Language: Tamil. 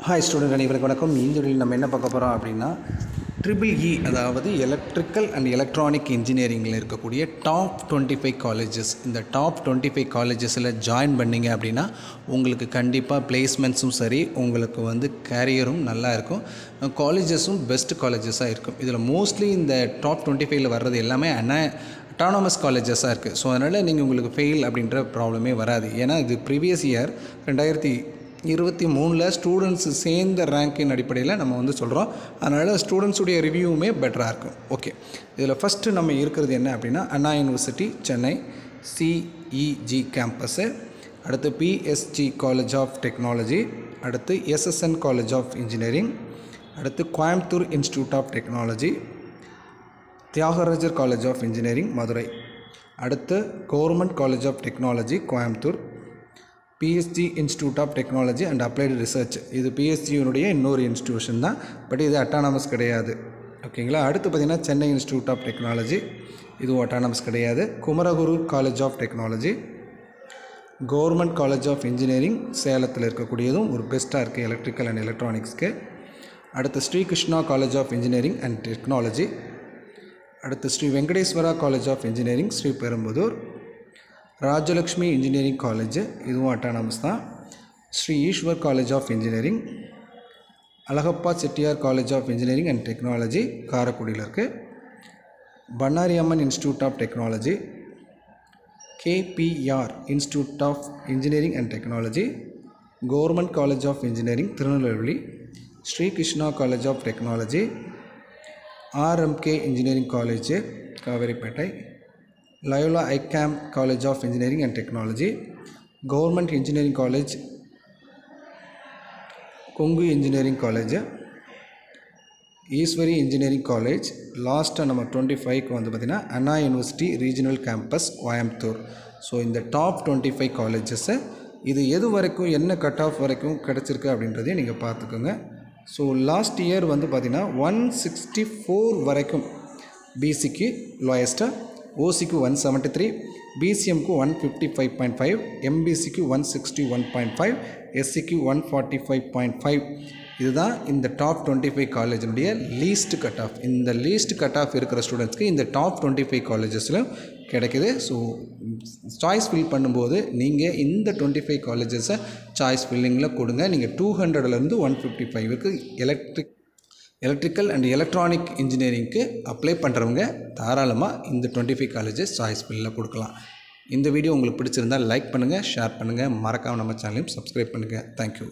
ஹாய் ஸ்டூடெண்ட் அனைவருக்கும் வணக்கம். இந்த வீடியோவில் நம்ம என்ன பார்க்க போகிறோம் அப்படின்னா EEE அதாவது எலக்ட்ரிக்கல் அண்ட் எலக்ட்ரானிக் இன்ஜினியரிங்கில் இருக்கக்கூடிய டாப் 25 காலேஜஸ். இந்த டாப் 25 காலேஜஸில் ஜாயின் பண்ணிங்க அப்படின்னா உங்களுக்கு கண்டிப்பாக பிளேஸ்மெண்ட்ஸும் சரி, உங்களுக்கு கேரியரும் நல்லா இருக்கும், காலேஜஸும் பெஸ்ட் காலேஜஸாக இருக்கும். இதில் மோஸ்ட்லி இந்த டாப் 25ல் வர்றது எல்லாமே அட்டானமஸ் காலேஜஸாக இருக்குது. ஸோ அதனால் நீங்கள் உங்களுக்கு ஃபெயில் அப்படின்ற ப்ராப்ளமே வராது. ஏன்னா இது ப்ரீவியஸ் இயர் 2023 ஸ்டூடெண்ட்ஸு சேர்ந்த ரேங்கின் அடிப்படையில் நம்ம சொல்கிறோம். அதனால் ஸ்டூடெண்ட்ஸுடைய ரிவ்யூவுமே பெட்டராக இருக்கும். ஓகே, இதில் ஃபஸ்ட்டு நம்ம இருக்கிறது என்ன அப்படின்னா Anna university Chennai CEG campus, அடுத்து PSG காலேஜ் ஆஃப் டெக்னாலஜி, அடுத்து SSN காலேஜ் ஆஃப் இன்ஜினியரிங், அடுத்து Coimbatore institute of technology, Thiagarajar college of engineering Madurai, அடுத்து government college of technology Coimbatore, PSG institute of technology and applied research. இது PSGனுடைய இன்னொரு இன்ஸ்டியூஷன் தான், பட் இது அட்டானமஸ் கிடையாது. ஓகேங்களா. அடுத்து பார்த்திங்கன்னா சென்னை இன்ஸ்டியூட் ஆஃப் டெக்னாலஜி, இதுவும் அட்டானமஸ் கிடையாது. Kumaraguru college of technology, government college of engineering சேலத்தில் இருக்கக்கூடியதும் ஒரு பெஸ்ட்டாக இருக்குது எலக்ட்ரிக்கல் அண்ட் எலக்ட்ரானிக்ஸ்க்கு. அடுத்து Sri Krishna college of engineering and technology, அடுத்து Sri Venkateswara college of engineering Sriperumbudur, Rajalakshmi engineering college, இதுவும் அட்டானமஸ் தான். Sri Eswar college of engineering, Alagappa Chettiar college of engineering and technology காரைக்குடியில் இருக்குது. Bannari Amman institute of technology, KPR institute of engineering and technology, government college of engineering Tirunelveli, Sri Krishna college of technology, RMK engineering college Kaveripettai, Loyola ICAM college of engineering and technology, government engineering college Kongu engineering college, Easwari engineering college. லாஸ்ட்டாக நம்ம 25க்கு பார்த்திங்கன்னா Anna university regional campus Coimbatore. So இந்த டாப் 25 காலேஜஸ்ஸை இது எது வரைக்கும் என்ன கட் ஆஃப் வரைக்கும் கிடச்சிருக்கு அப்படின்றதையும் நீங்கள் பார்த்துக்கோங்க. ஸோ லாஸ்ட் இயர் பார்த்திங்கன்னா 164 வரைக்கும் பிசிக்கு லோயஸ்ட்டாக, OCக்கு 173, BCMக்கு 155.5, MBCக்கு 161.5, SCக்கு 145.5. இதுதான் இந்த டாப் 25 காலேஜினுடைய லீஸ்ட் கட் ஆஃப். இந்த லீஸ்ட் கட் ஆஃப் இருக்கிற ஸ்டூடெண்ட்ஸ்க்கு இந்த டாப் 25 காலேஜஸில் கிடைக்குது. ஸோ சாய்ஸ் ஃபில் பண்ணும்போது நீங்கள் இந்த 25 காலேஜஸை சாய்ஸ் ஃபில்லிங்கில் கொடுங்க. நீங்கள் 200லேருந்து 155க்கு எலக்ட்ரிக்கல் அண்ட் எலக்ட்ரானிக் இன்ஜினியரிங்க்கு அப்ளை பண்ணுறவங்க தாராளமாக இந்த 25 காலேஜஸ் சாய்ஸ் ஃபில்லில் கொடுக்கலாம். இந்த வீடியோ உங்களுக்கு பிடிச்சிருந்தால் லைக் பண்ணுங்கள், ஷேர் பண்ணுங்கள், மறக்காமல் நம்ம சேனலையும் சப்ஸ்கிரைப் பண்ணுங்கள். தேங்க்யூ.